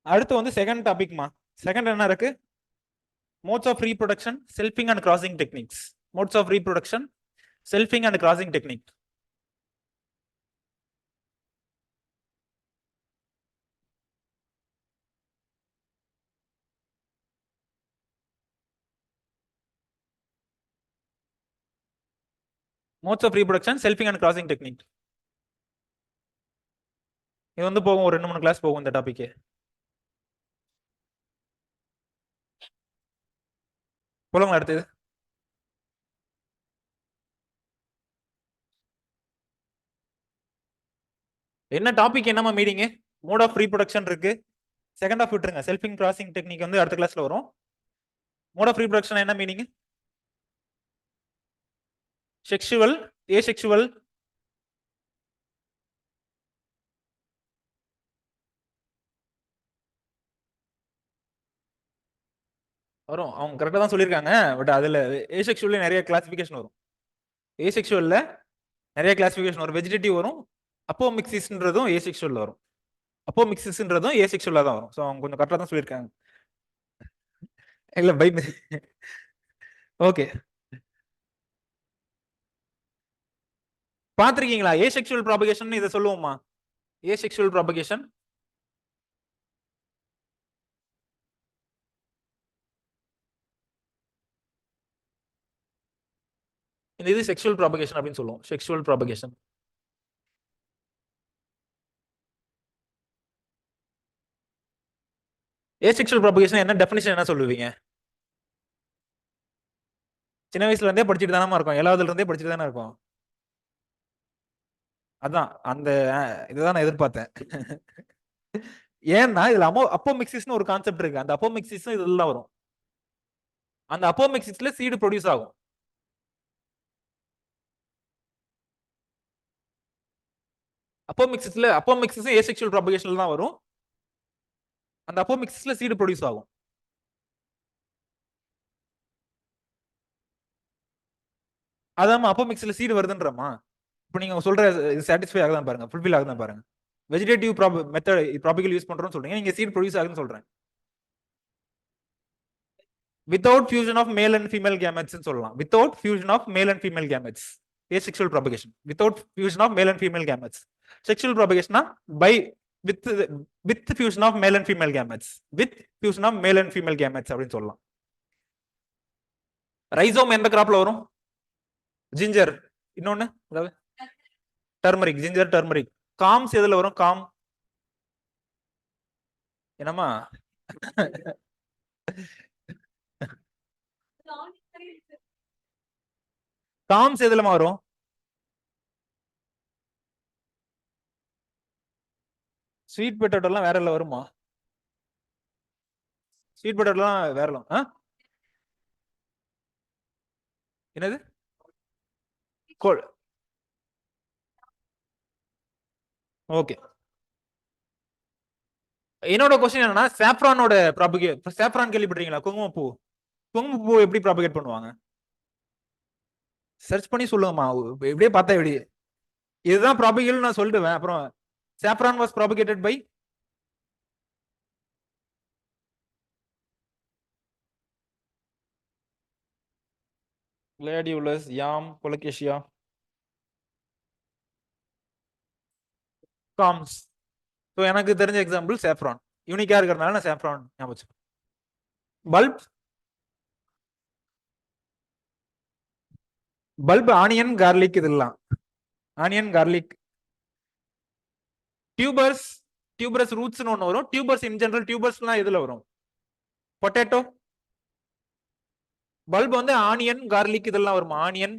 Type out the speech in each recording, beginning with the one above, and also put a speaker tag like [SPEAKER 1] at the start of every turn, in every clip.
[SPEAKER 1] அடுத்து வந்து second டாபிக்மா. Second என்ன இருக்கு? Modes of reproduction, selfing and crossing techniques. Modes of reproduction, selfing and crossing technique. Modes of reproduction, selfing and crossing technique. இது வந்து போகும், ஒரு 2-3 கிளாஸ் போகும் இந்த டாபிக். போலங்களா அடுத்தது? என்ன டாபிக், என்னமா மீடிங்? மோட் ஆஃப் ரீப்ரொடக்ஷன் இருக்கு. செகண்ட் ஆஃப் விட்டுருங்க. செல்ஃபிங் கிராசிங் டெக்னிக் வந்து அடுத்த கிளாஸ்ல வரும். மோட் ஆஃப் ரீப்ரொடக்ஷன் என்ன மீனிங்? செக்ஷுவல், ஏசெக்ஷுவல், வரும். அவங்க கரெக்டா தான் சொல்லியிருக்காங்க. பட் அதுல ஏசெக்ஷுவல்ல நிறைய கிளாசிபிகேஷன் வரும். ஏசெக்ஷுவல்ல நிறைய கிளாசிபிகேஷன் வரும். வெஜிடேட்டிவ் வரும், அப்போமிக்சிஸ்ன்றதும் ஏசெக்ஷுவல்ல வரும். அப்போமிக்சிஸ்ன்றதும் ஏசெக்ஷுவலா தான் வரும். ஸோ அவங்க கொஞ்சம் கரெக்டா தான் சொல்லியிருக்காங்க. இல்ல பை ஓகே. பாத்திருக்கீங்களா ஏசெக்ஷுவல் ப்ராபகேஷன்? இதை சொல்லுவோமா? ஏசெக்ஷுவல் ப்ராபகேஷன் இந்த இது செக்ஷுவல் ப்ராபகேஷன் அப்படின்னு சொல்லுவோம். Sexual propagation. ஏசெக்ஷுவல் ப்ராபகேஷன் என்ன டெஃபினிஷன் என்ன சொல்லுவீங்க? சின்ன வயசுல இருந்தே படிச்சுட்டு தானே இருக்கும். 7வதுல இருந்தே படிச்சுட்டு தானே இருக்கும். அதான் அந்த இதுதான் நான் எதிர்பார்த்தேன். ஏன்னா இதுல அப்போமிக்சிஸ்னு ஒரு கான்செப்ட் இருக்கு. அந்த அப்போமிக்சிஸ் இதெல்லாம் வரும். அந்த அப்போமிக்சிஸ்ல சீடு ப்ரொடியூஸ் ஆகும். அப்போமிக்சிஸ் ஏசெக்ஷுவல் ப்ராபகேஷன்ல தான் வரும். அந்த அப்போமிக்சிஸ்ல சீடு ப்ரொடியூஸ் ஆகும். அதாம அப்போமிக்ஸ்ல சீடு வருதுன்றமா? இப்போ நீங்க சொல்ற சாட்டிஸ்ஃபை ஆகுதான் பாருங்க, ஃபுல்ஃபில் ஆகுதான் பாருங்க. வெஜிடேட்டிவ் மெத்தட் ப்ராபகல் யூஸ் பண்றோம்னு சொல்றீங்க, நீங்க சீட் ப்ரொடியூஸ் ஆகுதுன்னு சொல்றேன். Without fusion of male and female gametes சொல்லலாம். Without fusion of male and female gametes asexual propagation. Without fusion of male and female gametes. Sexual propagation by with fusion of male and female gametes. With fusion of male and female gametes அப்படின்னு சொல்லலாம். Rhizome எந்த கிராப்ல வரும்? Ginger. இன்னொன்னு turmeric. Ginger, turmeric. Comes எதுல வரும்? Com என்னமா? Comes எதுல வரும்? ஸ்வீட் பொட்டேட்டோ எல்லாம் வேற இல்ல வருமா? ஸ்வீட் பொட்டேட்டோ எல்லாம் வேற. என்னது? ஓகே. என்னோட கொஸ்டின் என்னன்னா, சாப்ரானோட சாப்ரான் கேள்விப்பட்டீங்களா? குங்குமப்பூ. குங்குமப்பூ எப்படி ப்ராபகேட் பண்ணுவாங்க? சர்ச் பண்ணி சொல்லுங்கம்மா. எப்படியே பார்த்தா எப்படி? இதுதான் ப்ராபகேட் நான் சொல்லிடுவேன். அப்புறம் சாப்ரான் வாஸ் ப்ராபகேட்டட் பை கிளாடியுலஸ், யாம், கொலகேஷியா, காம்ஸ். ஸோ எனக்கு தெரிஞ்ச எக்ஸாம்பிள் சாப்ரான். யூனிக்கா இருக்கிறதுனால நான் சாப்ரான் ஞாபகம். பல்ப், பல்ப் ஆனியன், கார்லிக் இதெல்லாம். Onion, garlic. டியூபர்ஸ், டியூபர்ஸ் ரூட்ஸ்னு ஒன்று வரும். டியூபர்ஸ் இன் ஜெனரல், டியூபர்ஸ்லாம் எதுல வரும்? பொட்டேட்டோ. பல்ப் வந்து ஆனியன், கார்லிக் இதெல்லாம் வருமா? ஆனியன்,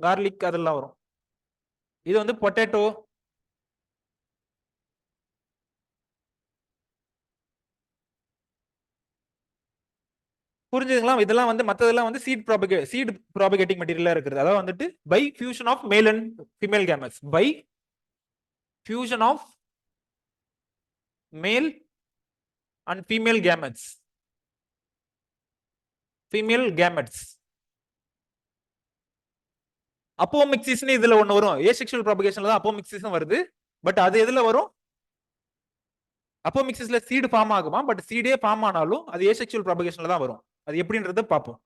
[SPEAKER 1] கார்லிக் அதெல்லாம் வரும். இது வந்து பொட்டேட்டோ. புரிஞ்சுதுங்களா? இதெல்லாம் வந்து மத்ததெல்லாம் வந்து சீட் ப்ராபகேட்டிங் மெட்டீரியலா இருக்குது. அதாவது வந்துட்டு by fusion of male and female gametes. By fusion of male and female gametes. Female gametes. அப்போமிக்சிஸ்னு இதுல ஒண்ணு வரும். ஏசெக்சுவல் ப்ராபகேஷன்ல தான் அப்போமிக்சிஸ் வருது. பட் அது எதுல வரும்? அப்போமிக்சிஸ்ல சீடு ஃபார்ம் ஆகுமா, பட் சீடே ஃபார்ம் ஆனாலும் அது ஏசெக்சுவல் ப்ராபகேஷன்ல தான் வரும். அது எப்படின்றத பார்ப்போம்.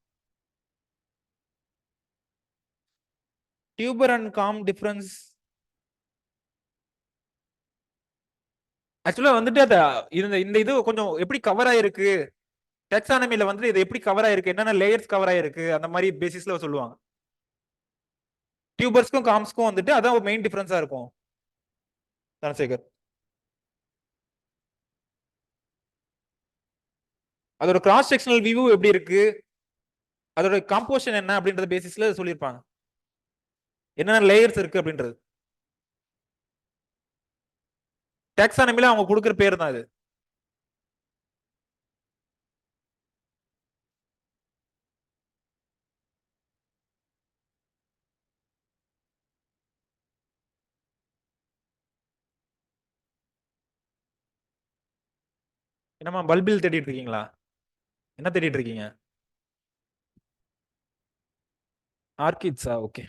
[SPEAKER 1] டியூபர் அண்ட் காம் டிஃபரன்ஸ் ஆக்சுவலா வந்துட்டு அத இந்த இது கொஞ்சம் எப்படி கவர் ஆயிருக்கு, டெக்ஸானமில வந்து இது எப்படி கவர் ஆயிருக்கு, என்னென்ன லேயர்ஸ் கவர் ஆயிருக்கு, அந்த மாதிரி பேசிஸ்ல சொல்லுவாங்க. டியூபர்ஸ்க்கும் காம்ஸ்க்கும் வந்துட்டு அதான் மெயின் டிஃபரன்ஸா இருக்கும். தனசேகர், அதோட கிராஸ் செக்ஷனல் வியூ எப்படி இருக்கு, அதோட காம்போசிஷன் என்ன அப்படின்றத பேசிஸ்ல சொல்லியிருப்பாங்க, என்னென்ன லேயர்ஸ் இருக்கு அப்படின்றது. டாக்ஸானமில அவங்க கொடுக்குற பேர் தான் இது. என்னமா பல்பில் தேடிட்டு இருக்கீங்களா? என்ன தேடிட்டு இருக்கீங்க? ஆர்கிட்ஸா? ஓகே,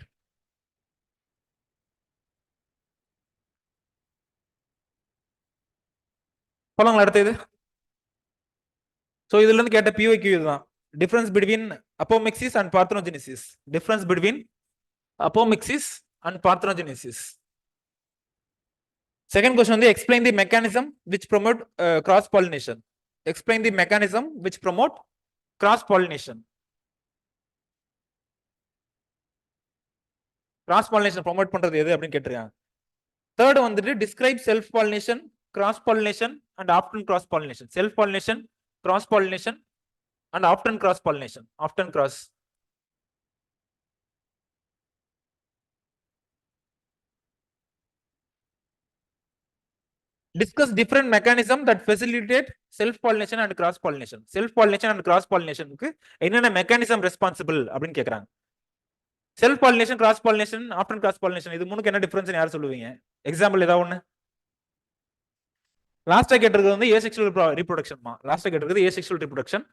[SPEAKER 1] போலாங்களா அடுத்தது? ஸோ இதுல இருந்து கேட்ட பிஓக்யூ இதுதான். Difference between apomixis and parthenogenesis. Difference between apomixis and parthenogenesis. Second question வந்து explain the mechanism which promote cross pollination. Explain the mechanism which promote cross pollination. Cross pollination promote பண்றது எது அப்படின்னு கேட்டிருக்காங்க. Third வந்துட்டு describe self pollination, cross pollination and often cross pollination. Self pollination, cross pollination and often cross pollination. Often cross. Discuss different mechanism that facilitate self pollination and cross pollination. Self pollination and cross pollination க்கு என்னென்ன mechanism responsible அப்படின்னு கேக்குறாங்க. Self pollination, cross pollination, often cross pollination, இது மூணுக்கு என்ன difference யார் சொல்லுவீங்க? Example ஏதாவது ஒண்ணு. லாஸ்டா கேட்டிருக்கிறது வந்து ஏசெக்சுவல் ரீப்ரொடக்ஷன்மா. லாஸ்டா கேட்டிருக்கிறது ஏசெக்சுவல் ரீப்ரொடக்ஷன்.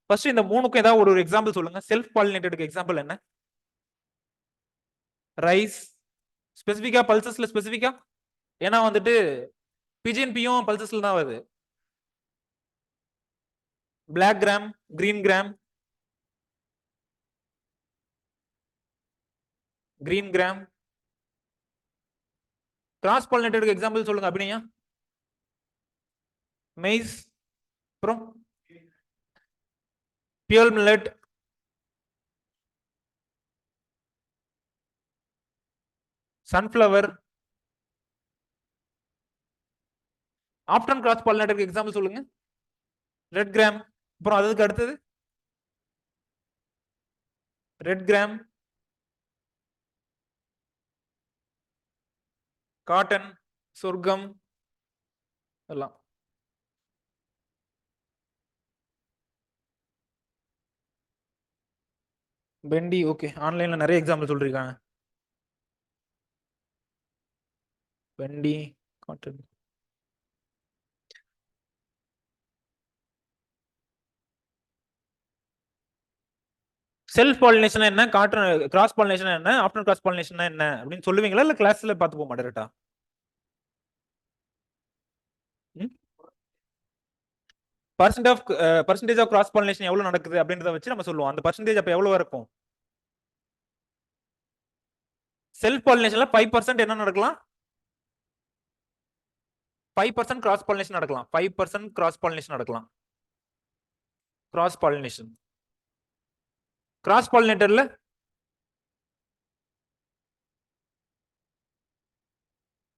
[SPEAKER 1] ஃபர்ஸ்ட் இந்த மூணுக்கும் ஏதாவது ஒரு எக்ஸாம்பிள் சொல்லுங்க. செல்ஃப் பாலினேட்டடுக்கு எக்ஸாம்பிள் என்ன? ரைஸ். ஸ்பெசிஃபிக்கா பல்சஸ்ல ஸ்பெசிஃபிக்கா? ஏன்னா வந்துட்டு பிஜின் பியும் பல்சஸ்ல தான் வருது. Black gram, green gram, green gram. Cross பாலினேட்டடுக்கு எக்ஸாம்பிள் சொல்லுங்க அபிநயா. மெய்ஸ், அப்புறம் pearl millet, sunflower. Often cross பாலினேட்டருக்கு எக்ஸாம்பிள் சொல்லுங்க. Red gram. அப்புறம் அதுக்கு அடுத்தது ரெட் கிராம், காட்டன், சொர்க்கம் எல்லாம். பெண்டி. ஓகே, ஆன்லைன்ல நிறைய எக்ஸாம்பிள் சொல்லிருக்காங்க. பெண்டி, காட்டன். செல்ஃப் பாலினேஷன் என்ன, காட்டன் கிராஸ் பாலினேஷன் என்ன, ஆஃப்டர் கிராஸ் பாலினேஷன் என்ன அப்படின்னு சொல்லுவீங்களா, இல்ல கிளாஸ்ல பார்த்து போமா டேரக்டா? பர்சன்டேஜ் ஆஃப் கிராஸ் பாலினேஷன் எவ்வளவு நடக்குது அப்படின்றத வச்சு நம்ம சொல்லுவோம். அந்த பர்சன்டேஜ் அப்ப எவ்வளவு இருக்கும்? செல்ஃப் பாலினேஷன்ல 5% என்ன நடக்கலாம்? 5% கிராஸ் பாலினேஷன் நடக்கலாம். 5% கிராஸ் பாலினேஷன் நடக்கலாம். Cross pollination. கிராஸ் பாலினேட்டர்ல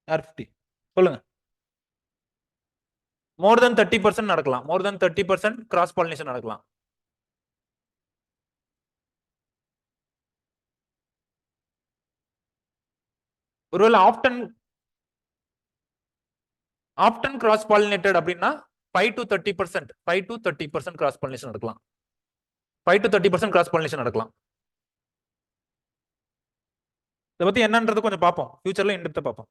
[SPEAKER 1] R50 சொல்லுங்க. மோர் தென் 30% நடக்கலாம். மோர் தென் 30% கிராஸ் பாலினேஷன் நடக்கலாம். ஒருவேளை ஆப்டன் கிராஸ் பாலினேட்டட் அப்படின்னா 5 to 30%, 5 to 30% கிராஸ் பாலினேஷன் நடக்கலாம். 5 to 30% கிராஸ் பாலினேஷன் நடக்கலாம். இதை பத்தி என்னன்றது கொஞ்சம் பார்ப்போம், ஃபியூச்சர்ல இன் டெப்தா பார்ப்போம்.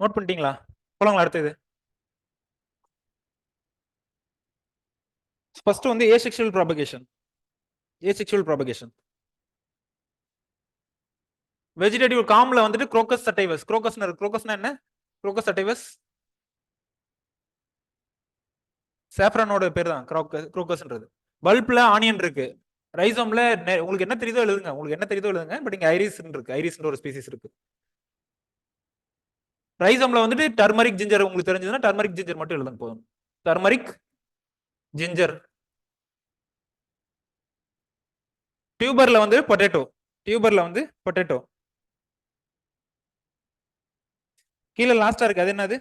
[SPEAKER 1] நோட் பண்ணிட்டீங்களா? போலாங்களா அடுத்தது? ஃபர்ஸ்ட் வந்து asexual propagation. Asexual propagation vegetative காம்ல வந்துட்டு குரோக்கஸ் சட்டைவஸ். குரோக்கஸ்னா என்ன? குரோக்கஸ் சட்டைவஸ் சாஃப்ரானோட பேர் தான் குரோக்கஸ்ன்றது. பல்ப்ல ஆனியன் இருக்கு. ரைசோம்ல உங்களுக்கு என்ன தெரியுதோ எழுதுங்க. உங்களுக்கு என்ன தெரியுதோ எழுதுங்க. பட் இங்க ஐரிஸ் இருக்கு. ஐரிஸ்ன்ற ஒரு ஸ்பீசிஸ் இருக்கு. ரைசோம்ல வந்துட்டு டர்மரிக் ஜிஞ்சர் உங்களுக்கு தெரிஞ்சதுன்னா டர்மரிக் ஜிஞ்சர் மட்டும் எழுதுங்க போதும். Turmeric ginger. டியூபர்ல வந்து பொட்டேட்டோ. டியூபர்ல வந்து பொட்டேட்டோ. கீழே லாஸ்டா இருக்கு அது என்னது?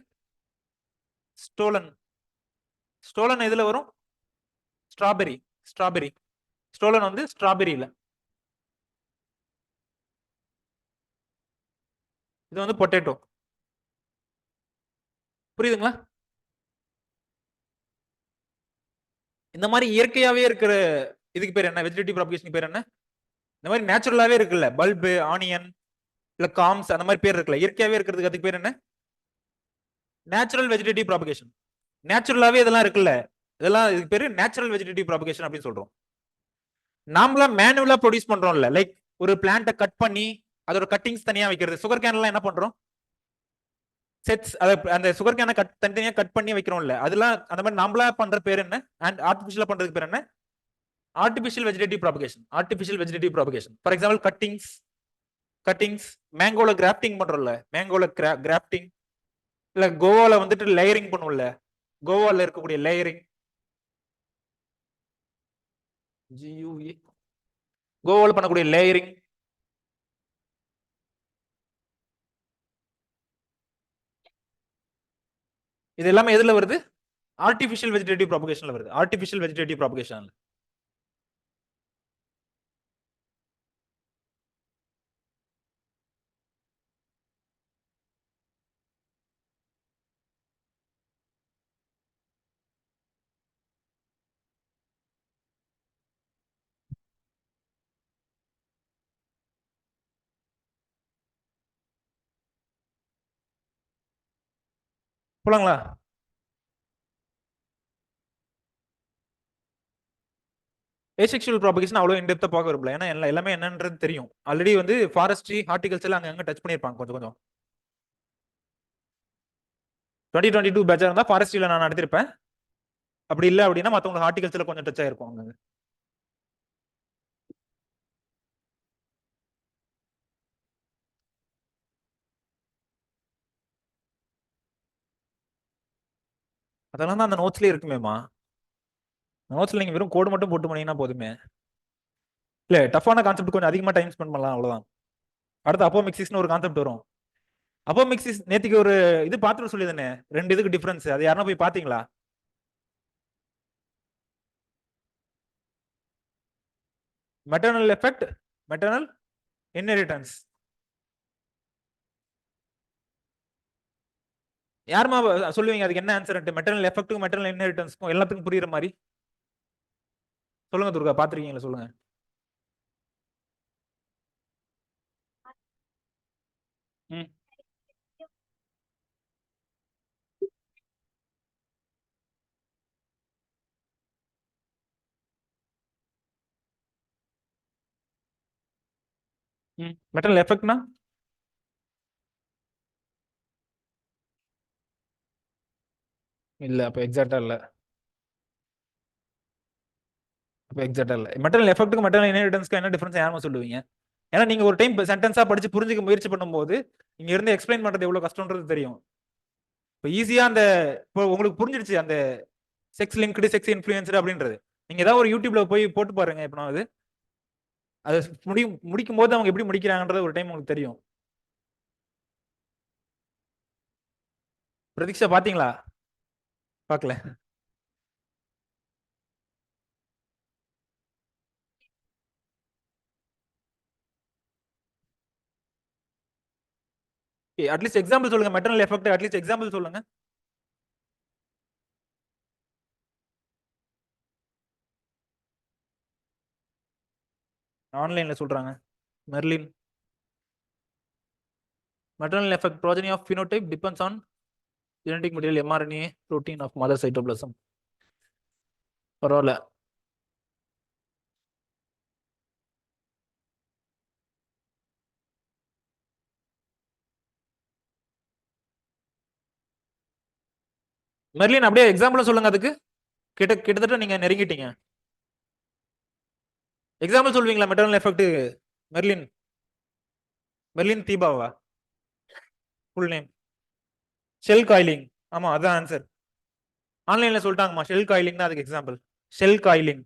[SPEAKER 1] ஸ்டோலன். ஸ்டோலன் எதுல வரும்? ஸ்ட்ராபெரி. ஸ்ட்ராபெரி. ஸ்டோலன் வந்து ஸ்ட்ராபெரியில. இது வந்து பொட்டேட்டோ. புரியுதுங்களா? இந்த மாதிரி இயற்கையாவே இருக்கிற இதுக்கு பேர் என்ன? வெஜிடேட்டிவ் ப்ராபகேஷன் பேர் என்ன? இந்த மாதிரி நேச்சுரலாவே இருக்குல்ல, பல்பு, ஆனியன், இல்ல காம்ஸ், அந்த மாதிரி பேர் இருக்குல்ல, இயற்கையாவே இருக்கிறதுக்கு அதுக்கு பேர் என்ன? Natural vegetative propagation. நேச்சுரலாவே இதெல்லாம் இருக்குல்ல, இதெல்லாம் இதுக்கு பேரு நேச்சுரல் வெஜிடேட்டிவ் ப்ராபகேஷன் அப்படின்னு சொல்றோம். நாமளா மேனுவலா ப்ரொடியூஸ் பண்றோம்ல, லைக் ஒரு பிளான்ட்டை கட் பண்ணி அதோட கட்டிங்ஸ் தனியா வைக்கிறது. சுகர் கேன்லாம் என்ன பண்றோம்? செட்ஸ், அந்த சுகர் கேனை தனித்தனியா கட் பண்ணி வைக்கிறோம்ல, அதெல்லாம் அந்த மாதிரி நாமளா பண்ற பேர் என்ன? அண்ட் ஆர்டிபிஷியலா பண்றதுக்கு பேர் என்ன? Artificial vegetative propagation. Artificial vegetative propagation. For example cuttings மேங்கோல கிராஃப்டிங் பண்றோம்ல, மேங்கோல கிராஃப்டிங். இல்ல கோவால வந்துட்டு லேயரிங் பண்ணுவோம்ல, கோவால இருக்கக்கூடிய லேயரிங். ஜியூஏ. கோவால பண்ணக்கூடிய லேயரிங். இது எல்லாமே எதுல வருது? ஆர்டிபிஷியல் வெஜிடேட்டிவ் ப்ராபகேஷன்ல வருது. Artificial vegetative propagation. போலாங்களா? ஏசெக்சுவல் ப்ராபகேஷன் அவ்வளவு இன்டெப்தா பார்க்க விரும்பல. ஏன்னா எல்லாமே என்னன்றது தெரியும். ஆல்ரெடி வந்து ஃபாரஸ்ட்ரி, ஹார்டிகல்ச்சர்ல அங்க டச் பண்ணிருப்பாங்க கொஞ்சம் கொஞ்சம். 2022 பேட்சா இருந்தா ஃபாரஸ்ட்ரியில நான் நடத்திருப்பேன். அப்படி இல்ல அப்படின்னா மத்தவங்க ஹார்டிகல்ச்சர்ல கொஞ்சம் டச் ஆயிருக்கும் அங்க. அதெல்லாம் தான் அந்த நோட்ஸ்லயே இருக்குமேமா. நோட்ஸ்ல நீங்க வெறும் கோடு மட்டும் போட்டு பண்ணீங்கன்னா போதுமே. இல்ல டஃப்பான கான்செப்ட் கொஞ்சம் அதிகமா டைம் ஸ்பெண்ட் பண்ணலாம், அவ்வளவுதான். அடுத்து அப்போமிக்சிஸ்னு ஒரு கான்செப்ட் வரும். அப்போமிக்சிஸ் நேத்திக்கு ஒரு இது பார்த்துட்டு சொல்லிதானே, ரெண்டு இதுக்கு டிஃபரன்ஸ். அது யாரா போய் பாத்தீங்களா? Maternal effect, maternal inheritance. யாருமா சொல்லுவீங்க அதுக்கு என்ன ஆன்சர்? மெட்டர்னல் எஃபெக்ட்டுக்கும் மெட்டர்னல் இன்ஹெரிட்டன்ஸ்க்கும் எல்லாத்துக்கும் புரியுற மாதிரி சொல்லுங்க துர்கா. பாத்திருக்கீங்களா? சொல்லுங்க. ம். ம். மெட்டர்னல் எஃபெக்ட்னா? இல்ல, அப்ப எக்ஸாக்ட்டா இல்ல. அப்ப எக்ஸாக்ட்டா இல்ல. மெட்டர்னல் எஃபெக்ட்டுக்கும் மெட்டர்னல் இன்ஹெரிட்டன்ஸ்க்கும் என்ன டிஃபரன்ஸ் யாருமா சொல்லுவீங்க? ஏன்னா நீங்க ஒரு டைம் சென்டென்ஸா படிச்சு புரிஞ்சுக்க முயற்சி பண்ணும்போது இங்க இருந்து எக்ஸ்பிளைன் பண்றது எவ்வளவு கஷ்டம்ன்றது தெரியும். இப்போ ஈஸியா அந்த இப்போ உங்களுக்கு புரிஞ்சிடுச்சு அந்த செக்ஸ் லிங்க்டு, செக்ஸ் இன்ஃபுளுன்ஸ்டு அப்படின்றது. நீங்க ஏதாவது ஒரு யூடியூப்ல போய் போட்டு பாருங்க. இப்போ அது முடிக்கும் போது அவங்க எப்படி முடிக்கிறாங்கன்றது ஒரு டைம் உங்களுக்கு தெரியும். பிரதீக்ஷா பாத்தீங்களா? பார்க்கல. அட்லீஸ்ட் எக்ஸாம்பிள் சொல்லுங்க. மெட்டர்னல் எஃபெக்ட் அட்லீஸ்ட் எக்ஸாம்பிள் சொல்லுங்க. ஆன்லைன்ல சொல்றாங்க. Merlin. Maternal effect progeny of phenotype depends on genetic material mRNA protein of mother cytoplasm. பரவாயில்ல. மெர்லின் அப்படியே எக்ஸாம்பிள் சொல்லுங்க. அதுக்கு கிட்டத்தட்ட நீங்க நெருங்கிட்டீங்க. எக்ஸாம்பிள் சொல்வீங்களா மெட்டர்னல் எஃபெக்ட்? மெர்லின் மெர்லின் தீபாவா ஃபுல் நேம்? Shell coiling. ஆமா அதான் ஆன்சர். ஆன்லைன்ல சொல்லிட்டாங்கம்மா ஷெல் காயிலிங் தான் அதுக்கு எக்ஸாம்பிள். ஷெல் காயிலிங்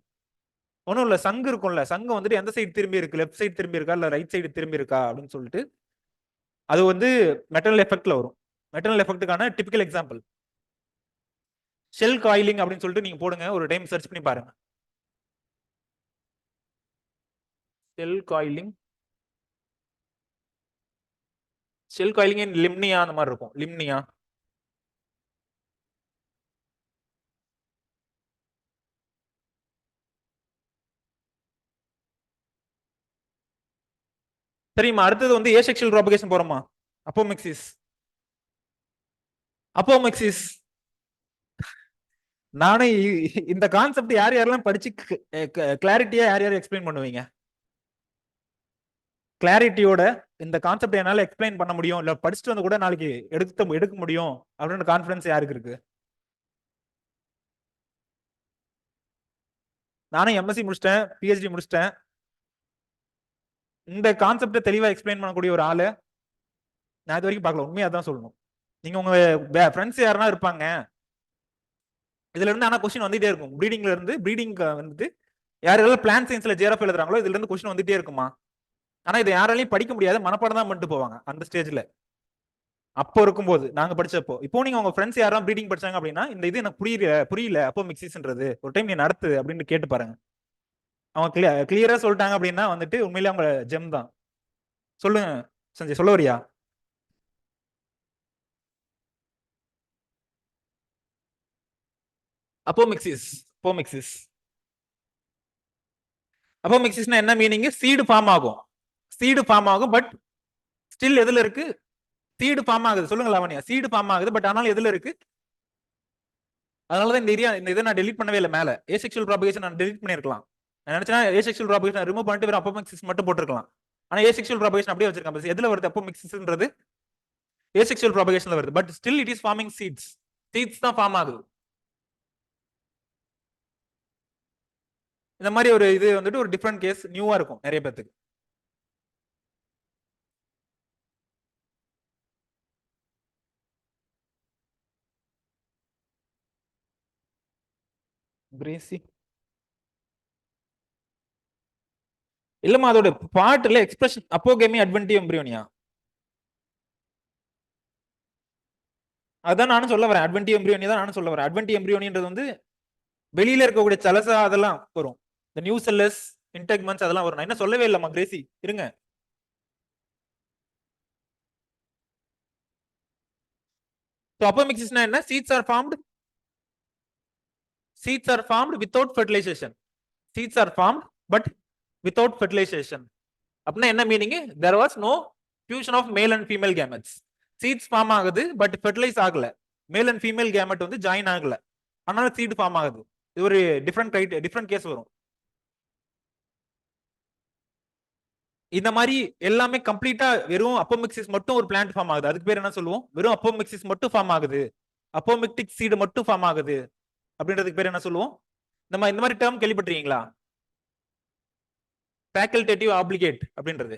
[SPEAKER 1] ஒன்றும் இல்லை, சங்கு இருக்கும்ல, சங்கு வந்துட்டு எந்த சைடு திரும்பி இருக்கு, லெஃப்ட் சைடு திரும்பி இருக்கா இல்லை ரைட் சைடு திரும்பி இருக்கா அப்படின்னு சொல்லிட்டு அது வந்து மெட்டர்னல் எஃபெக்ட்ல வரும். மெட்டர்னல் எஃபெக்ட்டுக்கான டிபிக்கல் எக்ஸாம்பிள் ஷெல் காயிலிங் அப்படின்னு சொல்லிட்டு நீங்க போடுங்க, ஒரு டைம் சர்ச் பண்ணி பாருங்க. Shell coiling, shell coiling Limnaea அந்த மாதிரி இருக்கும். லிம்னியா சரிம்மா. அடுத்தது வந்து ஏசெக்சுவல் ப்ராபகேஷன் போறோமா? அப்போமிக்சிஸ். அப்போமிக்சிஸ் நானே இந்த கான்செப்ட் யார் யாரெல்லாம் படிச்சு கிளாரிட்டியா யார் யார் எக்ஸ்பிளைன் பண்ணுவீங்க? கிளாரிட்டியோட இந்த கான்செப்ட் என்னால எக்ஸ்பிளைன் பண்ண முடியும், இல்ல படிச்சுட்டு வந்து கூட நாளைக்கு எடுக்க முடியும் அப்படின்னு கான்ஃபிடன்ஸ் யாருக்கு இருக்கு? நானும் எம்எஸ்சி முடிச்சிட்டேன், பிஹெச்டி முடிச்சிட்டேன். இந்த கான்செப்டை தெளிவா எக்ஸ்பிளைன் பண்ணக்கூடிய ஒரு ஆளு நான் இது வரைக்கும் பார்க்கல. உண்மையா தான் சொல்லணும். நீங்க உங்க ஃப்ரெண்ட்ஸ் யாருன்னா இருப்பாங்க, இதுல இருந்து ஆனா கொஸ்டின் வந்துட்டே இருக்கும். ப்ரீடிங்ல இருந்து ப்ரீடிங் வந்துட்டு யாரெல்லாம் பிளான் சயின்ஸ்ல ஜேஆர்எஃப் எழுதுறாங்களோ இதுல இருந்து கொஸ்டின் வந்துட்டே இருக்குமா. ஆனா இதை யாராலையும் படிக்க முடியாது, மனப்பாடம் தான் பண்ணிட்டு போவாங்க அந்த ஸ்டேஜ்ல. அப்போ இருக்கும்போது நாங்க படிச்சப்போ, இப்போ நீங்க உங்க ஃப்ரெண்ட்ஸ் யாரும் ப்ரீடிங் படிச்சாங்க அப்படின்னா இந்த இது எனக்கு புரியல அப்போ மிக்சிஸ்ன்றது ஒரு டைம் நீ நடத்து அப்படின்னு கேட்டு பாருங்க. அவங்க கிளியரா சொல்லிட்டாங்க அப்படின்னா வந்துட்டு உண்மையிலே அவங்க ஜெம் தான். சொல்லுங்க சஞ்சய், சொல்ல வரியா? அப்போமிக்சிஸ். அப்போமிக்சிஸ் அப்போமிக்சிஸ்னா என்ன மீனிங்? சீடு ஃபார்ம் ஆகும், சீடு ஃபார்ம் ஆகும், பட் ஸ்டில் எதுல இருக்கு? சீடு ஃபார்ம் ஆகுது. சொல்லுங்க லாவண்யா. சீடு ஃபார்ம் ஆகுது, பட் ஆனாலும் எதுல இருக்கு? அதனாலதான் இந்த ஏரியா, இந்த இதை நான் டெலிட் பண்ணவே இல்லை. மேல ஏசெக்சுவல் ப்ராபகேஷன் நான் டெலிட் பண்ணிருக்கலாம். நான் நினைச்சேன் ஏசெக்சுவல் ப்ராபகேஷன் ரிமூவ் பண்ணிட்டு வெறும் அப்போமிக்சிஸ் மட்டும் போட்டுருக்கலாம். ஆனா ஏசெக்சுவல் ப்ராபகேஷன் அப்படியே வச்சிருக்கேன். எதுல வருது அப்போமிக்சிஸ்ன்றது? ஏசெக்சுவல் ப்ராபகேஷன்ல வருது, but still it is forming seeds. Seeds தான் ஃபார்ம் ஆகுது. இந்த மாதிரி ஒரு இது வந்துட்டு ஒரு டிஃப்ரெண்ட் கேஸ், நியூவா இருக்கும் நிறைய பேருக்கு. கிரேசி இல்லம்மா, அதோட பாட்டுல எக்ஸ்பிரஷன் அப்போகேமி அட்வென்டிவ் எம்ப்ரியோனியா, அதான் நானும் சொல்ல வரேன். அட்வென்டிவ் எம்ப்ரியோனி தான் நானும் சொல்ல வரேன். அட்வென்டிவ் எம்ப்ரியோனின்றது வந்து வெளியில இருக்கக்கூடிய சலசா அதெல்லாம் வரும், இந்த நியூ செல்லஸ் இன்டெக்மெண்ட்ஸ் அதெல்லாம் வரும். நான் என்ன சொல்லவே இல்லம்மா கிரேசி, இருங்க. அப்போமிக்சிஸ்னா என்ன? Seeds are formed, seeds are formed without fertilization. Seeds are formed but without fertilization. அப்படின்னா என்ன meaning? there was no fusion of male and female gametes. seeds form ஆகுது பட் ஃபெர்டிலைஸ் ஆகல, மேல் அண்ட் ஃபீமேல் கேமெட் வந்து join ஆகல, அதனால seat form ஆகுது. இது ஒரு டிஃப்ரெண்ட் கேஸ் வரும். இந்த மாதிரி எல்லாமே கம்ப்ளீட்டா வெறும் அப்போமிக்சிஸ் மட்டும் ஒரு பிளான்ட் ஃபார்ம் ஆகுது, அதுக்கு பேர் என்ன சொல்லுவோம்? வெறும் அப்போமிக்சிஸ் மட்டும் ஃபார்ம் ஆகுது, அப்போமிக்டிக் சீடு மட்டும் ஃபார்ம் ஆகுது அப்படின்றதுக்கு பேர் என்ன சொல்லுவோம்? நம்ம இந்த மாதிரி டேர்ம் கேள்விப்பட்டிருக்கீங்களா? ஃபேக்கல்டேட்டிவ் ஆப்ளிகேட் அப்படின்றது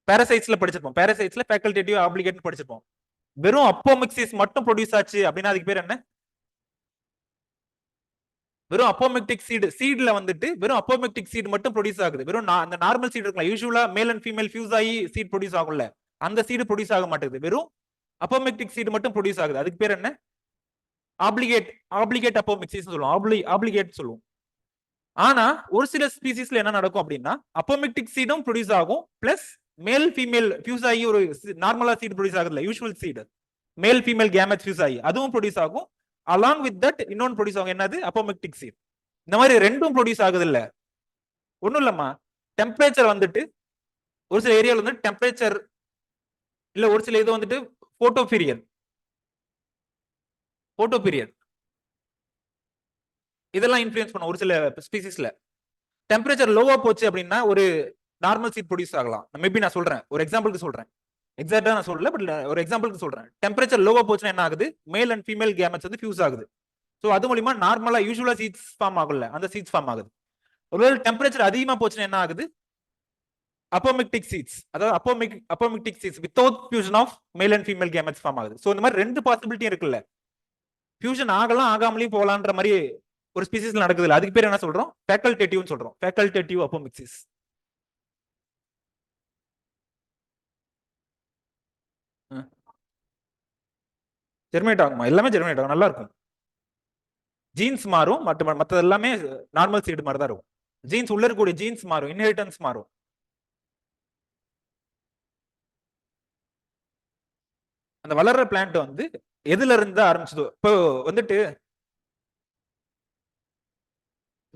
[SPEAKER 1] பாரசைட்ஸ்ல படிச்சிருப்போம். பாரசைட்ஸ்ல ஃபேக்கல்டேட்டிவ் ஆப்ளிகேட் படிச்சிருப்போம். வெறும் அப்போமிக்சிஸ் மட்டும் ப்ரொடியூஸ் ஆச்சு அப்படின்னா அதுக்கு பேர் என்ன? வெறும் அப்போமிக்டிக் சீடு. சீட்ல வந்துட்டு வெறும் அப்போமிக்டிக் சீடு மட்டும் ப்ரொடியூஸ் ஆகுது. வெறும் அந்த நார்மல் சீடு இருக்கலாம், யூசுவலா மேல் அண்ட் ஃபீமேல் ஃபியூஸ் ஆகி சீட் ப்ரொடியூஸ் ஆகும்ல, அந்த சீடு ப்ரொடியூஸ் ஆக மாட்டேங்குது. வெறும் அப்போமிக்டிக் சீடு மட்டும் ப்ரொடியூஸ் ஆகுது, அதுக்கு பேர் என்ன? ஆப்ளிகேட் அப்போமிக்சிஸ் சொல்லுவோம், ஆப்ளிகேட் சொல்லுவோம். ஆனா ஒரு சில ஸ்பீசிஸ்ல என்ன நடக்கும் அப்படின்னா அப்போமிக்டிக் சீடும் ப்ரொடியூஸ் ஆகும், பிளஸ் மேல் ஃபீமேல் ஃபியூஸ் ஆகி ஒரு நார்மலா சீட் ப்ரொடியூஸ் ஆகுதுல, usual seed male female gamete fuse ஆகி அதுவும் ப்ரொடியூஸ் ஆகும். அலாங் வித் தட் இன்னொன்னு ப்ரொடியூஸ் ஆகும், என்னது? Apomictic seed. இந்த மாதிரி ரெண்டும் ப்ரொடியூஸ் ஆகுது இல்ல. ஒண்ணும் இல்லம்மா, டெம்பரேச்சர் வந்துட்டு ஒரு சில ஏரியால வந்து டெம்பரேச்சர் இல்ல ஒரு சில இது வந்துட்டு போட்டோ பீரியட் இதெல்லாம் இன்ஃப்ளூயன்ஸ் பண்ணும் ஒரு சில ஸ்பீசிஸ்ல. டெம்பரேச்சர் லோவா போச்சு அப்படின்னா ஒரு நார்மல் சீட் ப்ரொடியூஸ் ஆகலாம். மேபி நான் சொல்றேன், ஒரு எக்ஸாம்பிளுக்கு சொல்றேன், எக்ஸாக்டா நான் சொல்லல, பட் ஒரு எக்ஸாம்பிளுக்கு சொல்றேன். டெம்பரேச்சர் லோவா போச்சுன்னா என்ன ஆகுது, மேல் அண்ட் ஃபீமேல் கேமெட்ஸ் வந்து ஃபியூஸ் ஆகுது. ஸோ அது மூலியமா நார்மலா யூஸ்வலா சீட்ஸ் ஃபார்ம் ஆகும்ல, அந்த சீட்ஸ் ஃபார்ம் ஆகுது. ஒருவேளை டெம்பரேச்சர் அதிகமா போச்சுன்னா என்ன ஆகுது, அப்போமிக்டிக் சீட்ஸ், அதாவது apomictic seeds without fusion of male and female gametes form ஆகுது. ஸோ இந்த மாதிரி ரெண்டு பாசிபிலிட்டி இருக்குல்ல, ஃபியூஷன் ஆகலாம் ஆகாமலையும் போகலான்ற மாதிரி ஒரு ஸ்பீசிஸ்ல நடக்குதுல்ல, அதுக்கு பேர் என்ன சொல்றோம், ஃபேக்கல்டேட்டிவ்னு சொல்றோம். Facultative apomixis. ஜெர்மினேட் ஆகுமா? எல்லாமே ஜெர்மினேட் ஆகும், நல்லா இருக்கும். ஜீன்ஸ் மாறும், மற்றது எல்லாமே நார்மல் சீடு மாதிரி தான் இருக்கும். ஜீன்ஸ் உள்ள இருக்கக்கூடிய ஜீன்ஸ் மாறும், இன்ஹெரிட்டன்ஸ் மாறும். அந்த வளர்ற பிளான்ட் வந்து எதுல இருந்து ஆரம்பிச்சதோ, இப்போ வந்துட்டு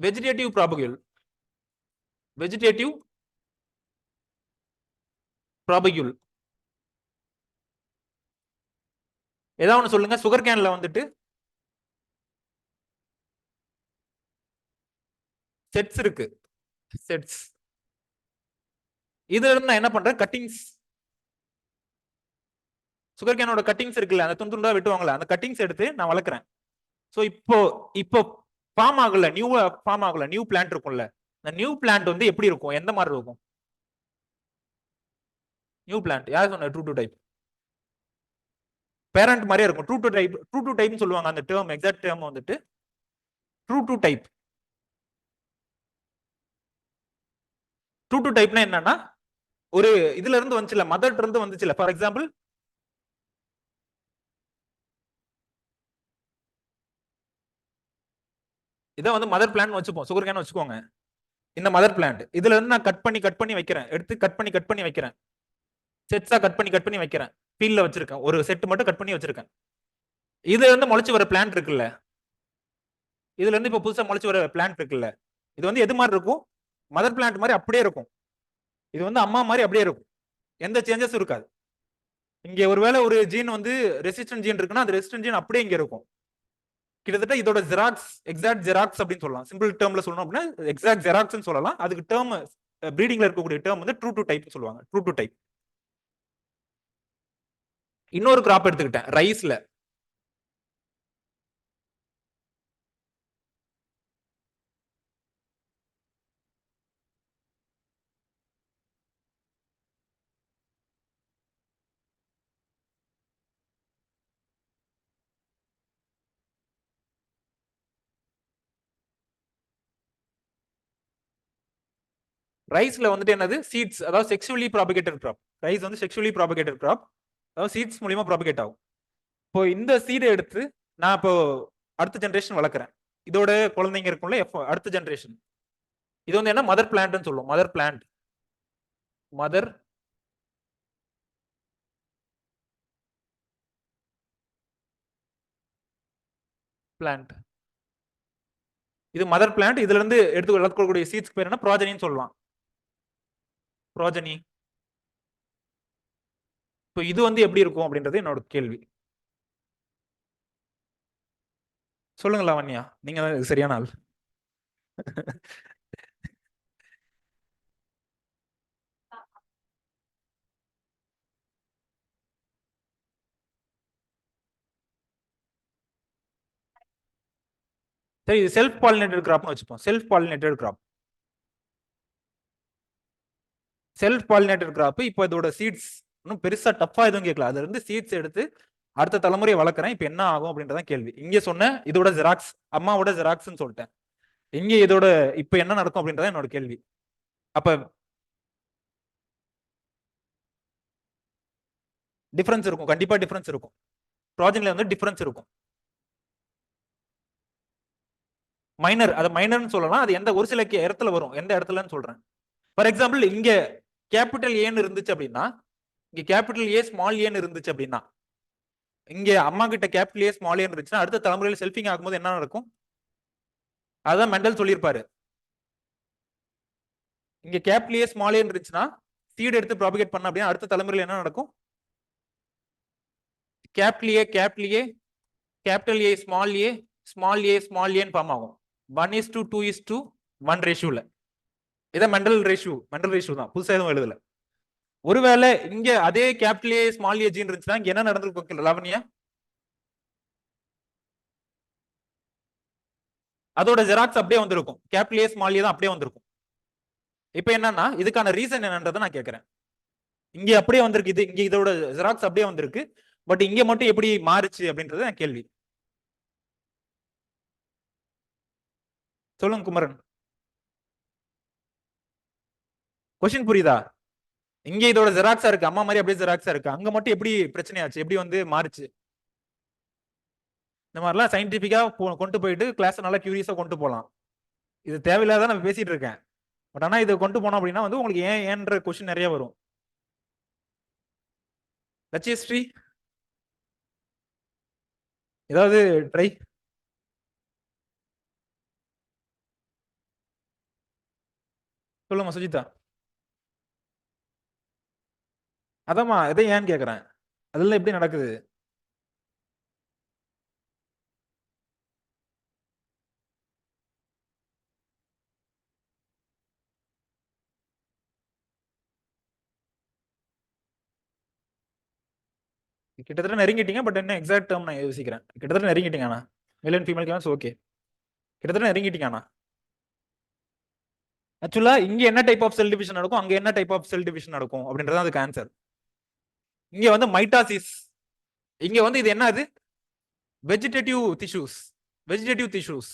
[SPEAKER 1] வெஜிடேட்டிவ் ப்ராபக்யூல் ஏதாவது ஒன்று சொல்லுங்க. சுகர் கேன்ல வந்துட்டு செட்ஸ் இருக்கு, செட்ஸ். இதுல இருந்து நான் என்ன பண்றேன், கட்டிங்ஸ், சுகர் கேனோட கட்டிங்ஸ் இருக்குல்ல, அந்த துண்டு துண்டா வெட்டுவாங்கல்ல, அந்த கட்டிங்ஸ் எடுத்து நான் வளர்க்குறேன். ஸோ இப்போ ஃபார்ம் ஆகல, நியூ பிளான்ட் இருக்கும்ல, இந்த நியூ பிளான்ட் வந்து எப்படி இருக்கும், எந்த மாதிரி இருக்கும்? நியூ பிளான்ட் யார் சொன்ன ட்ரூ டு டைப்? பேரண்ட் மாதிரியே இருக்கும். ட்ரூ டு டைப்னு சொல்லுவாங்க அந்த டேர்ம், எக்ஸாக்ட் டேர்ம் வந்துட்டு true to type. True to டைப்னா என்னன்னா, ஒரு இதுல இருந்து வந்துச்சுல, மதர் இருந்து வந்துச்சுல. ஃபார் எக்ஸாம்பிள் இதை வந்து மதர் பிளான்ட் வச்சுப்போம், சுகர் கேன் வச்சுக்கோங்க. இந்த மதர் பிளான்ட் இதுல இருந்து நான் கட் பண்ணி வைக்கிறேன், எடுத்து கட் பண்ணி வைக்கிறேன், செட்ஸா கட் பண்ணி வைக்கிறேன், ஃபீல்ட்ல வச்சிருக்கேன், ஒரு செட் மட்டும் கட் பண்ணி வச்சிருக்கேன். இதுல இருந்து முளைச்சு வர பிளான்ட் இருக்குல்ல, இதுல இருந்து இப்ப புதுசா முளைச்சு வர பிளான்ட் இருக்குல்ல, இது வந்து எது மாதிரி இருக்கும், மதர் பிளான்ட் மாதிரி அப்படியே இருக்கும். இது வந்து அம்மா மாதிரி அப்படியே இருக்கும், எந்த சேஞ்சஸும் இருக்காது. இங்க ஒருவேளை ஒரு ஜீன் வந்து ரெசிஸ்டன்ட் ஜீன் இருக்குன்னா, அந்த ரெசிஸ்டன்ட் ஜீன் அப்படியே இங்க இருக்கும். கிட்டத்தட்ட இதோட ஜெராக்ஸ், எக்ஸாக்ட் ஜெராக்ஸ் அப்படின்னு சொல்லலாம். சிம்பிள் டேர்ம்ல சொல்லணும் அப்படின்னா எக்ஸாக்ட் ஜெராக்ஸ்னு சொல்லலாம். அதுக்கு டேர்ம், ப்ரீடிங்ல இருக்கக்கூடிய டேர்ம் வந்து ட்ரூ டு டைப் சொல்லுவாங்க. True to type. இன்னொரு கிராப் எடுத்துக்கிட்டேன், ரைஸ்ல. ரைஸ்ல வந்துட்டு என்னது, சீட்ஸ், அதாவது செக்ஷுவலி ப்ராபகேட்டட் கிராப். ரைஸ் வந்து செக்ஷுவலி ப்ராபகேட்டட் கிராப், அதாவது சீட்ஸ் மூலியமா ப்ராபகேட் ஆகும். இப்போ இந்த சீடை எடுத்து நான் இப்போ அடுத்த ஜென்ரேஷன் வளர்க்குறேன், இதோட குழந்தைங்க இருக்கும்ல, அடுத்த ஜென்ரேஷன். இது வந்து என்ன, மதர் பிளான்ட்னு சொல்லுவோம். Mother plant, mother plant. இது மதர் பிளான்ட். இதுல இருந்து எடுத்து வளர்க்கக்கூடிய சீட்ஸ் பேர் என்ன, ப்ராஜனின்னு சொல்லலாம். ப்ராஜனி. இப்போ இது வந்து எப்படி இருக்கும் அப்படின்றது என்னோட கேள்வி. சொல்லுங்க லாவண்யா, நீங்க தான் சரியான ஆள். சரி, இது செல்ஃப் பாலினேட்டட் கிராப்னு வச்சுப்போம். Self pollinated crop, self pollinated crop. இப்போ இதோட சீட்ஸ் இன்னும் பெருசா டஃபா எதுவும் கேட்கல, அதுல இருந்து சீட்ஸ் எடுத்து அடுத்த தலைமுறையை வளர்க்குறேன். இப்போ என்ன ஆகும் அப்படின்றதான் கேள்வி. இங்க சொன்ன இதோட ஜெராக்ஸ், அம்மாவோட ஜெராக்ஸ்னு சொல்லிட்டேன். இங்க இதோட இப்போ என்ன நடக்கும் அப்படின்றத என்னோட கேள்வி. அப்ப டிஃபரன்ஸ் இருக்கும், கண்டிப்பா டிஃபரன்ஸ் இருக்கும். ப்ராஜனில வந்து டிஃபரன்ஸ் இருக்கும். மைனர், அது மைனர்னு சொல்லலாம். அது எந்த ஒரு சில இடத்துல வரும், எந்த இடத்துலன்னு சொல்றேன். ஃபார் எக்ஸாம்பிள் இங்க கேபிட்டல் ஏன்னு இருந்துச்சு அப்படின்னா, இங்க கேபிட்டல் ஏ ஸ்மால் ஏன்னு இருந்துச்சு அப்படின்னா, இங்க அம்மா கிட்ட கேபிட்டல் ஏ ஸ்மால் ஏன்னு இருந்துச்சுன்னா அடுத்த தலைமுறையில் செல்ஃபிங் ஆகும்போது என்ன நடக்கும், அதான் மெண்டல் சொல்லியிருப்பாரு. இங்க கேபிட்டல் ஏ ஸ்மால் ஏன்னு இருந்துச்சுன்னா சீட் எடுத்து ப்ராபகேட் பண்ண அப்படின்னா அடுத்த தலைமுறையில் என்ன நடக்கும், capital A capital A capital A small A small A small ஏன்னு ஃபார்ம் ஆகும் 1:2:1 ரேஷியோல. இதான் மெண்டல் ரேஷியோ தான், புதுசா எதுவும் எழுதல. ஒருவேளை இங்க அதே கேபிட்டல் ஏ ஸ்மால் ஏ ஜின்னு இருந்துச்சுன்னா இங்க என்ன நடந்திருக்கும் லாவண்யா? அதோட ஜெராக்ஸ் அப்படியே வந்திருக்கும், கேபிட்டல் ஏ ஸ்மால் ஏ தான் அப்படியே வந்திருக்கும். இப்போ என்னன்னா இதுக்கான ரீசன் என்னன்றதை நான் கேட்கறேன். இங்க அப்படியே வந்திருக்கு, இது இங்க இதோட ஜெராக்ஸ் அப்படியே வந்திருக்கு, பட் இங்க மட்டும் எப்படி மாறுச்சு அப்படின்றது என் கேள்வி. சொல்லுங்க குமரன், கொஸ்டின் புரியுதா? இங்க இதோட ஜெராக்ஸா இருக்கு, அம்மா மாதிரி அப்படியே ஜெராக்ஸா இருக்கு, அங்க மட்டும் எப்படி பிரச்சனையாச்சு, எப்படி வந்து மாறுச்சு? இந்த மாதிரிலாம் சயின்டிபிக்கா கொண்டு போயிட்டு கிளாஸ் நல்லா கியூரியஸா கொண்டு போகலாம். இது தேவையில்லாத நான் பேசிட்டு இருக்கேன், பட் ஆனா இதை கொண்டு போனோம் அப்படின்னா வந்து உங்களுக்கு ஏன்ற கொஸ்டின் நிறைய வரும். லட்சியஸ்ரீ ஏதாவது ட்ரை? சொல்லுங்க சுஜிதா. அதாம்மா இதை ஏன்னு கேக்குறேன், அதெல்லாம் எப்படி நடக்குது? கிட்டத்தட்ட நெருங்கிட்டீங்க, பட் என்ன எக்ஸாக்ட் டேர்ம் நான் யோசிக்கிறேன். கிட்டத்தட்ட நெருங்கிட்டீங்க, ஆனா மேல் அண்ட் ஃபீமேல் கேம்ஸ் ஓகே, கிட்டத்தட்ட நெருங்கிட்டீங்க. ஆனா ஆக்சுவலா இங்க என்ன டைப் ஆஃப் செல் டிவிஷன் நடக்கும், அங்க என்ன டைப் ஆஃப் செல் டிவிஷன் நடக்கும் அப்படின்றது அதுக்கு ஆன்சர். இங்க வந்து மைட்டாசிஸ், இங்க வந்து இது என்ன, அது vegetative tissues. Vegetative tissues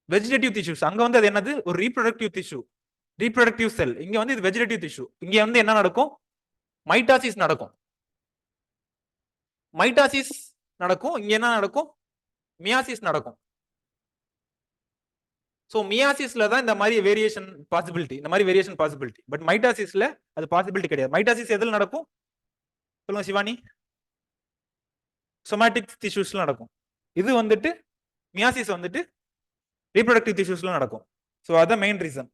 [SPEAKER 1] vegetative tissues அங்க வந்து அது என்னது, ஒரு ரீப்ரொடக்டிவ் டிஷ்யூ, ரீப்ரொடக்டிவ் செல். இங்க வந்து இது வெஜிடேட்டிவ் டிஷ்யூ. இங்க வந்து என்ன நடக்கும், மைட்டாசிஸ் நடக்கும். மைட்டாசிஸ் நடக்கும், இங்க என்ன நடக்கும், மியாசிஸ் நடக்கும். சோ மியாசிஸ்ல தான் இந்த மாதிரி வேரியேஷன் பாசிபிலிட்டி, இந்த மாதிரி வேரியேஷன் பாசிபிலிட்டி. பட் மைட்டாசிஸ்ல அது பாசிபிலிட்டி கிடையாது. மைட்டாசிஸ் எதுல நடக்கும் சொல்லுங்க சிவானி? சொமாட்டிக் டிஷ்யூஸ்ல நடக்கும். இது வந்துட்டு மியாசிஸ் வந்துட்டு ரீப்ரொடக்டிவ் டிஷ்யூஸ்ல நடக்கும். ஸோ அதான் மெயின் ரீசன்.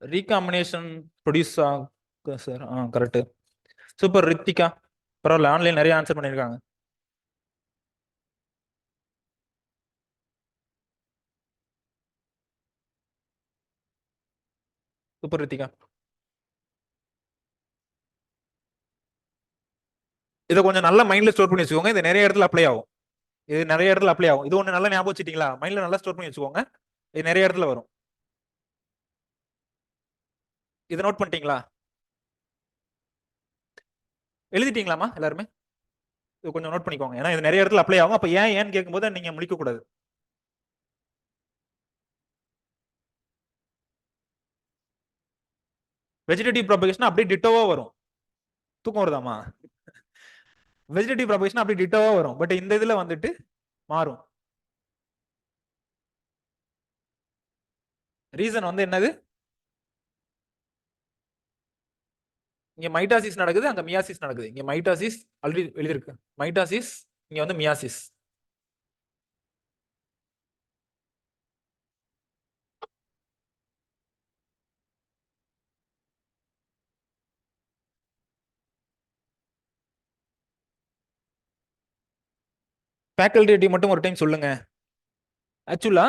[SPEAKER 1] ரீகாம்பினேஷன் ப்ரொடியூஸ் ஆகும் சார். கரெக்ட், சூப்பர் ரித்திகா, பரவாயில்ல, ஆன்லைன் நிறைய ஆன்சர் பண்ணியிருக்காங்க. சூப்பர் ரித்திகா. இதை கொஞ்சம் நல்ல மைண்ட்ல ஸ்டோர் பண்ணி வச்சுக்கோங்க, இது நிறைய இடத்துல அப்ளை ஆகும். இது நிறைய இடத்துல அப்ளை ஆகும். இது ஒண்ணு நல்லா ஞாபகம் வச்சுட்டீங்களா, மைண்ட்ல நல்லா ஸ்டோர் பண்ணி வச்சுக்கோங்க, இது நிறைய இடத்துல வரும். இதை நோட் பண்ணிட்டீங்களா, எழுதிட்டீங்களாமா எல்லாருமே? இது கொஞ்சம் நோட் பண்ணிக்கோங்க, ஏன்னா இது நிறைய இடத்துல அப்ளை ஆகும். அப்ப ஏன்னு கேட்கும்போது நீங்க முழிக்க கூடாது. வெஜிடேட்டிவ் ப்ராபகேஷன் அப்படியே டிட்டோவா வரும். தூக்கம் வருதாமா? வெஜிடேட்டிவ் ப்ராபகேஷன் அப்படி டிட்டோவா வரும், பட் இந்த இதுல வந்துட்டு மாறும். ரீசன் வந்து என்னது, இங்க மைட்டாசிஸ் நடக்குது, அங்க மியாசிஸ் நடக்குது. இங்க மைட்டாசிஸ் ஆல்ரெடி எழுதிருக்கு, மைட்டாசிஸ், இங்க வந்து மியாசிஸ். ஃபேக்கல்டி மட்டும் ஒரு டைம் சொல்லுங்க. ஆக்சுவலா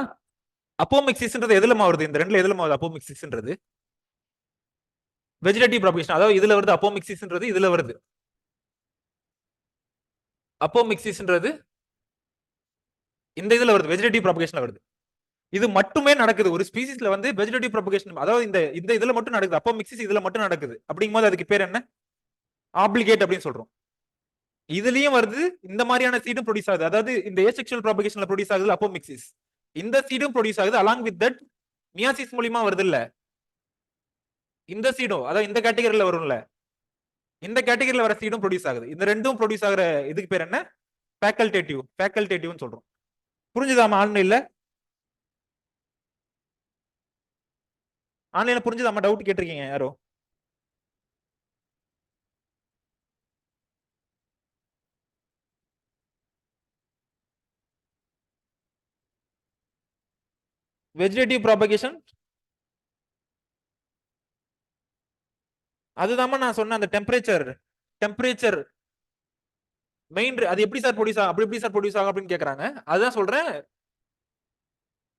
[SPEAKER 1] அப்போமிக்சிஸ்ன்றது எதுல வருது, இந்த ரெண்டுல எதுல வருது அப்போமிக்சிஸ்ன்றது? வெஜிடேட்டிவ் ப்ராபகேஷன், அதாவது இதுல வருது அப்போமிக்சிஸ்ன்றது, இதுல வருது அப்போமிக்சிஸ்ன்றது, இந்த இதுல வருது வெஜிடேட்டிவ் ப்ராபகேஷன்ல வருது. இது மட்டுமே நடக்குது ஒரு ஸ்பீசிஸ்ல வந்து வெஜிடேட்டிவ் ப்ராபகேஷன், அதாவது இந்த இந்த இதுல மட்டும் நடக்குது, அப்போமிக்சிஸ் இதுல மட்டும் நடக்குது. அப்படிங்கும்போது அதுக்கு பேர் என்ன, ஆப்ளிகேட் அப்படின்னு சொல்றோம். இதுலயும் வருது, இந்த மாதிரியான சீடும் ப்ரொடியூஸ் ஆகுது, அதாவது இந்த ஏசெக்சுவல் ப்ராபகேஷன்ல ப்ரொடியூஸ் ஆகுது அப்போமிக்சிஸ். இந்த சீடும் ப்ரொடியூஸ் ஆகுது, அலாங் வித் தட் மியாசிஸ் மூலியமா வருது இல்ல, இந்த சீடும் அதாவது இந்த கேட்டகரியில வரும்ல, இந்த கேட்டகரியில வர சீடும் ப்ரொடியூஸ் ஆகுது. இந்த ரெண்டும் ப்ரொடியூஸ் ஆகுற இதுக்கு பேர் என்ன, ஃபேக்கல்டேட்டிவ்னு சொல்றோம். புரிஞ்சுதாமா ஆன்லைன்ல? ஆன்லைன்ல புரிஞ்சுதாமா? டவுட் கேட்டிருக்கீங்க யாரோ? வெஜிடேட்டிவ் ப்ராபகேஷன் அதுதாம்மா நான் சொன்ன அந்த டெம்பரேச்சர், டெம்பரேச்சர் மெயின் அது எப்படி சார் ப்ரொடியூஸ் ஆகும், அப்படி எப்படி சார் ப்ரொடியூஸ் ஆகும் அப்படின்னு கேக்குறாங்க. அதுதான் சொல்றேன்,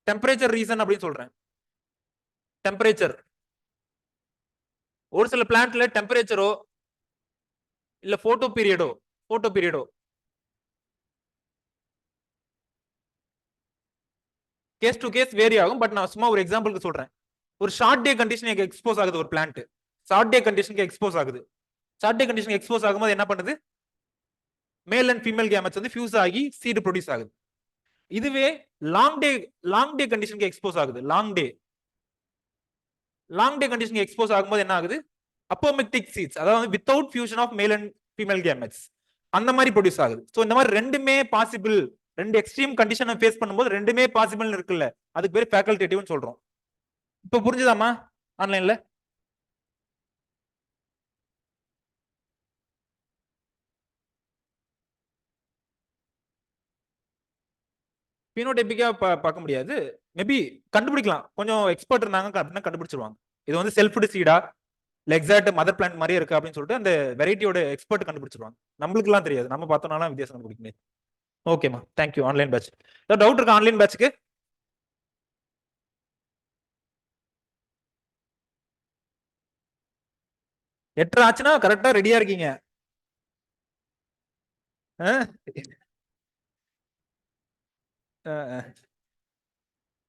[SPEAKER 1] டெம்பரேச்சர் ரீசன் அப்படின்னு சொல்றேன். டெம்பரேச்சர் ஒரு சில பிளான்ட்ல டெம்பரேச்சரோ இல்ல போட்டோ பீரியடோ கேஸ் டு கேஸ் வேரி ஆகும். பட் நான் சும்மா ஒரு எக்ஸாம்பிளுக்கு சொல்றேன். ஒரு ஷார்ட் டே கண்டிஷனுக்கு எக்ஸ்போஸ் ஆகுது ஒரு பிளான்ட், ஷார்ட் டே கண்டிஷனுக்கு எக்ஸ்போஸ் ஆகுது. ஷார்ட் டே கண்டிஷனுக்கு எக்ஸ்போஸ் ஆகும்போது என்ன பண்ணுது, மேல் அண்ட் ஃபீமேல் கேமெட்ஸ் வந்து ஃபியூஸ் ஆகி சீடு ப்ரொடியூஸ் ஆகுது. இதுவே லாங் டே கண்டிஷனுக்கு எக்ஸ்போஸ் ஆகுது. லாங் டே கண்டிஷனுக்கு எக்ஸ்போஸ் ஆகும்போது என்ன ஆகுது, அப்போமெக்டிக் சீட்ஸ், அதாவது without fusion of male and female gametes அந்த மாதிரி ப்ரொடியூஸ் ஆகுது. ஸோ இந்த மாதிரி ரெண்டுமே பாசிபிள், ரெண்டு எக்ஸ்ட்ரீம் கண்டிஷனை ஃபேஸ் பண்ணும்போது ரெண்டுமே பாசிபிள் இருக்குல்ல, அதுக்கு பேர் ஃபேக்கல்டேட்டிவ்னு சொல்றோம். இப்போ புரிஞ்சுதாமா ஆன்லைன்ல? பினோடைபிக்கா பார்க்க முடியாது, மேபி கண்டுபிடிக்கலாம். கொஞ்சம் எக்ஸ்பர்ட் இருந்தாங்க அப்படின்னா கண்டுபிடிச்சிருவாங்க. இது வந்து செல்ஃப்டு சீடா இல்ல எக்ஸாக்ட் மதர் பிளான்ட் மாதிரியே இருக்கு அப்படின்னு சொல்லிட்டு அந்த வெரைட்டியோட எக்ஸ்பர்ட் கண்டுபிடிச்சிருவாங்க. நம்மளுக்குலாம் தெரியாது, நம்ம பார்த்தோம்னாலாம் வித்தியாசம் கண்டுபிடிக்க முடியாது. ஓகேமா, தேங்க்யூ. ஆன்லைன் பேட்ச் ஏதாவது டவுட் இருக்கா ஆன்லைன் பேட்ச்க்கு? 8:30 ஆச்சுன்னா கரெக்டா ரெடியா இருக்கீங்க.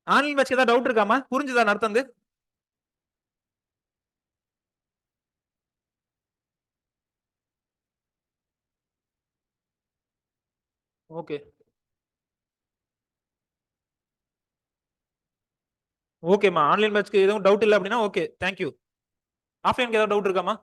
[SPEAKER 1] ஆன்லைன் பேட்ச்க்கு ஏதாவது டவுட் இருக்காமா? புரிஞ்சுதா அர்த்தம்? ஓகே ஓகேமா, ஆன்லைன் பேட்ச்க்கு எதுவும் டவுட் இல்லை அப்படின்னா ஓகே, தேங்க்யூ. ஆஃப்லைனுக்கு ஏதாவது டவுட் இருக்காமா?